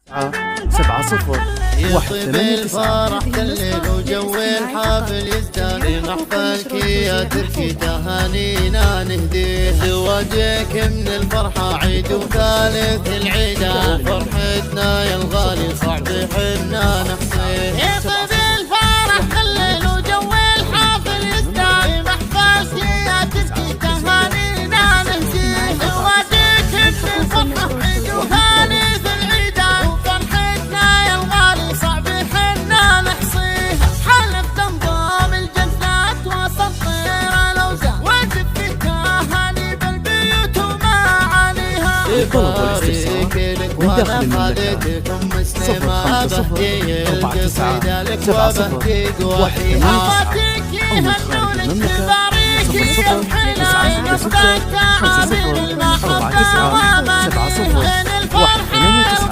70 يطيب الفرح كالليل وجو الحافل يزداد نحفلك يا تركي تهانينا نهديه زواجك من الفرحة عيد وثالث العيدان فرحتنا يا الغالي صعب حنا نحصيه يطيب الفرح كالليل وجو الحافل يزداد نحفلك يا تركي تهانينا نهديه زواجك من الفرحة عيد وثالث العيدان فرحتنا يا الغالي صعب حنا نحصيه حلف تنظام الجنات وسط طير الاوزان واجب في تهاني بالبيوت ومعانيها للطلب والاستفسار من داخل المملكة 050 49 70 81 0 9 9 70 74 9